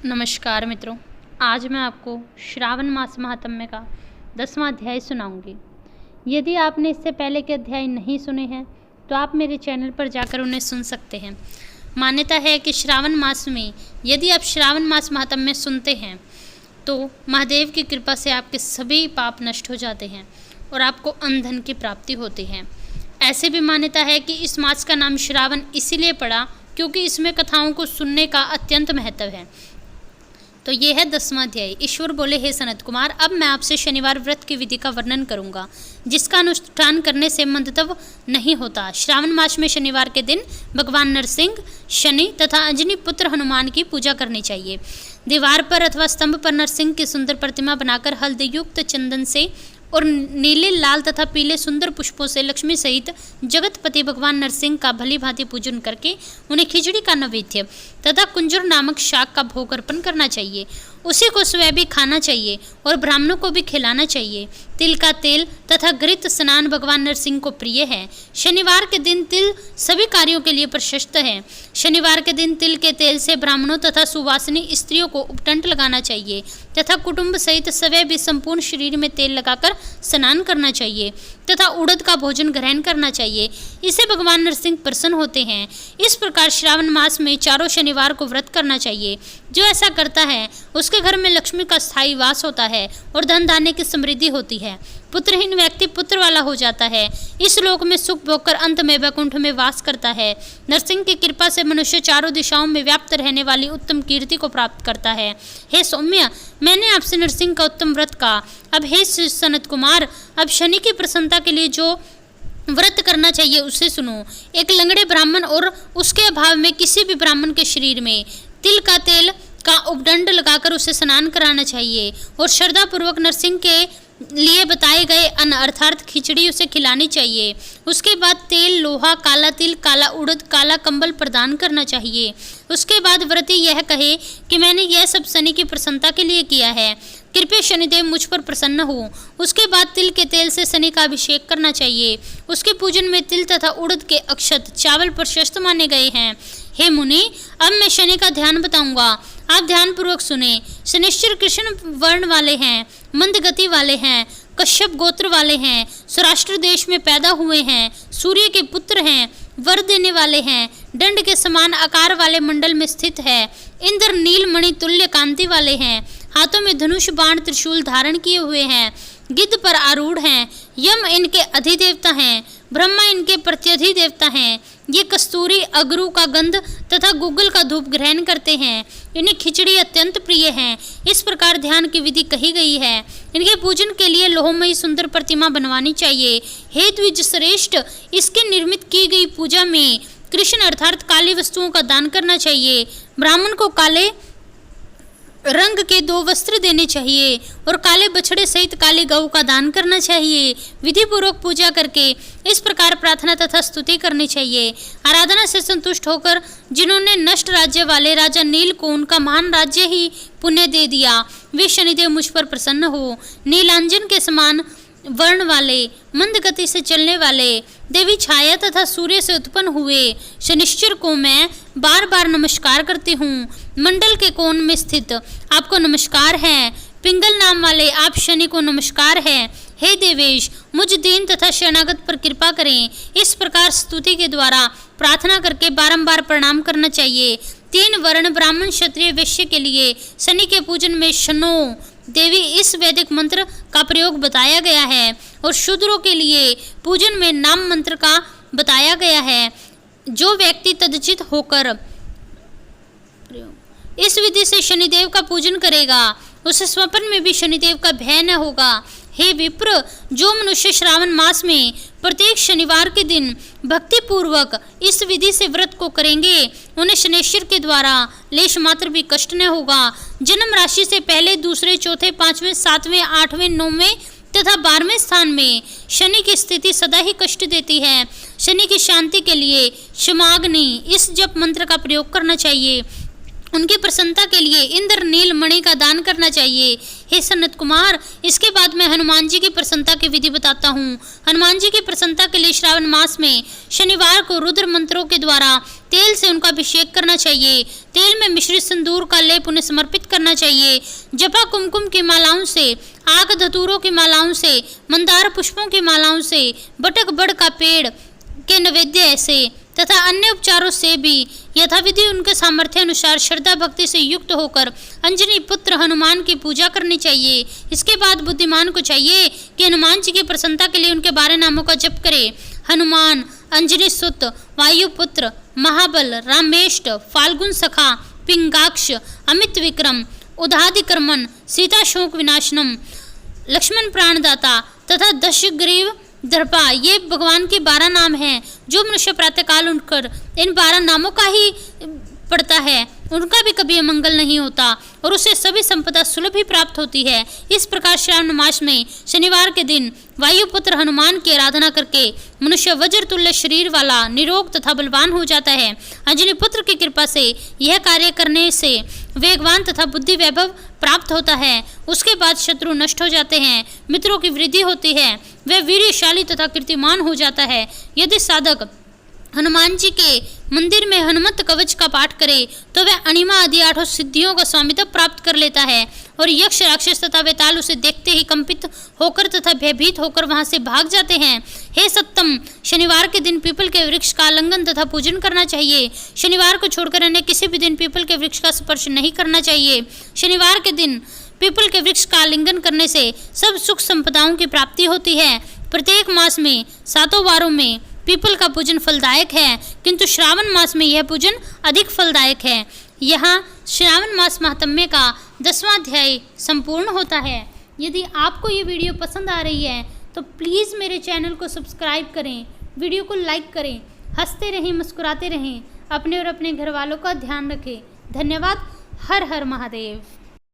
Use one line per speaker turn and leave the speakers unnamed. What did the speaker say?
नमस्कार मित्रों, आज मैं आपको श्रावण मास महात्म्य का 10वां अध्याय सुनाऊंगी। यदि आपने इससे पहले के अध्याय नहीं सुने हैं तो आप मेरे चैनल पर जाकर उन्हें सुन सकते हैं। मान्यता है कि श्रावण मास में यदि आप श्रावण मास महात्म्य सुनते हैं तो महादेव की कृपा से आपके सभी पाप नष्ट हो जाते हैं और आपको अन्न धन की प्राप्ति होती है। ऐसे भी मान्यता है कि इस मास का नाम श्रावण इसीलिए पड़ा क्योंकि इसमें कथाओं को सुनने का अत्यंत महत्व है। तो ये है 10वां अध्याय। ईश्वर बोले, हे सनत कुमार, अब मैं आपसे शनिवार व्रत की विधि का वर्णन करूंगा जिसका अनुष्ठान करने से मंदत्व नहीं होता। श्रावण मास में शनिवार के दिन भगवान नरसिंह, शनि तथा अंजनी पुत्र हनुमान की पूजा करनी चाहिए। दीवार पर अथवा स्तंभ पर नरसिंह की सुंदर प्रतिमा बनाकर हल्दी युक्त चंदन से और नीले, लाल तथा पीले सुंदर पुष्पों से लक्ष्मी सहित जगतपति भगवान नरसिंह का भली भांति पूजन करके उन्हें खिचड़ी का नैवेद्य तथा कुंजर नामक शाक का भोग अर्पण करना चाहिए। उसी को स्वयं भी खाना चाहिए और ब्राह्मणों को भी खिलाना चाहिए। तिल का तेल तथा घृत स्नान भगवान नरसिंह को प्रिय है। शनिवार के दिन तिल सभी कार्यों के लिए प्रशस्त है। शनिवार के दिन तिल के तेल से ब्राह्मणों तथा सुवासिनी स्त्रियों को उपटंट लगाना चाहिए तथा कुटुंब सहित स्वयं भी संपूर्ण शरीर में तेल लगाकर स्नान करना चाहिए तथा उड़द का भोजन ग्रहण करना चाहिए। इससे भगवान नरसिंह प्रसन्न होते हैं। इस प्रकार श्रावण मास में चारों शनिवार को व्रत करना चाहिए। जो ऐसा करता है उसके घर में लक्ष्मी का स्थायी वास होता है और धन धान्य की समृद्धि होती है। पुत्रहीन व्यक्ति पुत्र वाला हो जाता है। इस लोक में सुख भोगकर अंत में वैकुंठ में वास करता है। नरसिंह की कृपा से मनुष्य चारों दिशाओं में व्याप्त रहने वाली उत्तम कीर्ति को प्राप्त करता है। हे सौम्य, मैंने आपसे नरसिंह का उत्तम व्रत कहा। अब हे सनत कुमार, अब शनि की प्रसन्नता के लिए जो व्रत करना चाहिए उसे सुनो। एक लंगड़े ब्राह्मण और उसके अभाव में किसी भी ब्राह्मण के शरीर में तिल का तेल का उपदंड लगाकर उसे स्नान कराना चाहिए और श्रद्धा पूर्वक नरसिंह के लिए बताए गए अन्न अर्थात खिचड़ी उसे खिलानी चाहिए। उसके बाद तेल, लोहा, काला तिल, काला उड़द, काला कंबल प्रदान करना चाहिए। उसके बाद व्रती यह कहे कि मैंने यह सब शनि की प्रसन्नता के लिए किया है, कृपया शनिदेव मुझ पर प्रसन्न हो। उसके बाद तिल के तेल से शनि का अभिषेक करना चाहिए। उसके पूजन में तिल तथा उड़द के अक्षत, चावल प्रशस्त माने गए हैं। हे मुनि, अब मैं शनि का ध्यान बताऊंगा, आप ध्यान पूर्वक सुने। शनिश्चर कृष्ण वर्ण वाले हैं, मंद गति वाले हैं, कश्यप गोत्र वाले हैं, सौराष्ट्र देश में पैदा हुए हैं, सूर्य के पुत्र हैं, वर देने वाले हैं, दंड के समान आकार वाले मंडल में स्थित है, इंद्र नीलमणि तुल्य कांति वाले हैं, हाथों में धनुष बाण त्रिशूल धारण किए हुए हैं, गिद्ध पर आरूढ़ हैं, यम इनके अधिदेवता हैं, ब्रह्मा इनके प्रत्यधिदेवता हैं। ये कस्तूरी, अगरू का गंध तथा गूगल का धूप ग्रहण करते हैं। इन्हें खिचड़ी अत्यंत प्रिय है। इस प्रकार ध्यान की विधि कही गई है। इनके पूजन के लिए लोहमयी सुंदर प्रतिमा बनवानी चाहिए। हे द्विज श्रेष्ठ, इसके निर्मित की गई पूजा में कृष्ण अर्थात काली वस्तुओं का दान करना चाहिए। ब्राह्मण को काले रंग के 2 वस्त्र देने चाहिए और काले बछड़े सहित काली गऊ का दान करना चाहिए। विधि पूर्वक पूजा करके इस प्रकार प्रार्थना तथा स्तुति करनी चाहिए। आराधना से संतुष्ट होकर जिन्होंने नष्ट राज्य वाले राजा नील को उनका महान राज्य ही पुण्य दे दिया, वे शनिदेव मुझ पर प्रसन्न हो। नीलांजन के समान वर्ण वाले, मंद गति से चलने वाले, देवी छाया तथा सूर्य से उत्पन्न हुए शनिश्चर को मैं बार बार नमस्कार करती हूँ। मंडल के कोण में स्थित आपको नमस्कार है। पिंगल नाम वाले आप शनि को नमस्कार है। हे देवेश, मुझ दीन तथा शरणागत पर कृपा करें। इस प्रकार स्तुति के द्वारा प्रार्थना करके बारंबार प्रणाम करना चाहिए। 3 वर्ण ब्राह्मण, क्षत्रिय, वैश्य के लिए शनि के पूजन में शनो देवी इस वैदिक मंत्र का प्रयोग बताया गया है और शूद्रों के लिए पूजन में नाम मंत्र का बताया गया है। जो व्यक्ति तदचित होकर इस विधि से शनिदेव का पूजन करेगा उसे स्वप्न में भी शनिदेव का भय न होगा। हे विप्र, जो मनुष्य श्रावण मास में प्रत्येक शनिवार के दिन भक्ति पूर्वक इस विधि से व्रत को करेंगे उन्हें शनेश्वर के द्वारा लेश मात्र भी कष्ट न होगा। जन्म राशि से पहले, दूसरे, चौथे, 5वें, 7वें, 8वें, 9वें तथा 12वें स्थान में शनि की स्थिति सदा ही कष्ट देती है। शनि की शांति के लिए क्षमाग्नि इस जप मंत्र का प्रयोग करना चाहिए उनकी प्रसन्नता के लिए इंद्र नील मणि का दान करना चाहिए। हे सनत कुमार, इसके बाद मैं हनुमान जी की प्रसन्नता की विधि बताता हूँ। हनुमान जी की प्रसन्नता के लिए श्रावण मास में शनिवार को रुद्र मंत्रों के द्वारा तेल से उनका अभिषेक करना चाहिए। तेल में मिश्रित सिंदूर का लेप उन्हें समर्पित करना चाहिए। जपा कुमकुम की मालाओं से, आक धतूरों की मालाओं से, मंदार पुष्पों की मालाओं से, बटक बड़ का पेड़ के नैवेद्य ऐसे तथा अन्य उपचारों से भी यथाविधि उनके सामर्थ्य अनुसार श्रद्धा भक्ति से युक्त होकर अंजनी पुत्र हनुमान की पूजा करनी चाहिए। इसके बाद बुद्धिमान को चाहिए कि हनुमान जी की प्रसन्नता के लिए उनके 12 नामों का जप करे। हनुमान, अंजनी सुत, वायुपुत्र, महाबल, रामेष्ट, फाल्गुन सखा, पिंगाक्ष, अमित विक्रम, उदाधिकर्मन, सीता शोक विनाशनम, लक्ष्मण प्राणदाता तथा दशग्रीव दर्पा, ये भगवान के 12 नाम हैं। जो मनुष्य प्रातःकाल उठकर इन 12 नामों का ही पढ़ता है उनका भी कभी अमंगल नहीं होता और उसे सभी संपदा सुलभ ही प्राप्त होती है। इस प्रकार श्रावण मास में शनिवार के दिन वायुपुत्र हनुमान की आराधना करके मनुष्य वज्र तुल्य शरीर वाला, निरोग तथा बलवान हो जाता है। अंजनी पुत्र की कृपा से यह कार्य करने से वेगवान तथा बुद्धि वैभव प्राप्त होता है। उसके बाद शत्रु नष्ट हो जाते हैं, मित्रों की वृद्धि होती है, वह वीरशाली तथा कीर्तिमान हो जाता है। यदि साधक हनुमान जी के मंदिर में हनुमत कवच का पाठ करे तो वह अणिमा आदि 8 सिद्धियों का स्वामित्व प्राप्त कर लेता है और यक्ष, राक्षस तथा वेताल उसे देखते ही कंपित होकर तथा भयभीत होकर वहां से भाग जाते हैं। हे सत्तम, शनिवार के दिन पीपल के वृक्ष का आलिंगन तथा पूजन करना चाहिए। शनिवार को छोड़कर अन्य किसी भी दिन पीपल के वृक्ष का स्पर्श नहीं करना चाहिए। शनिवार के दिन पीपल के वृक्ष का आलिंगन करने से सब सुख संपदाओं की प्राप्ति होती है। प्रत्येक मास में 7 वारों में पीपल का पूजन फलदायक है, किंतु श्रावण मास में यह पूजन अधिक फलदायक है। यहाँ श्रावण मास महात्म्य का 10वां अध्याय संपूर्ण होता है। यदि आपको ये वीडियो पसंद आ रही है तो प्लीज़ मेरे चैनल को सब्सक्राइब करें, वीडियो को लाइक करें, हंसते रहें, मुस्कुराते रहें, अपने और अपने घर वालों का ध्यान रखें। धन्यवाद। हर हर महादेव।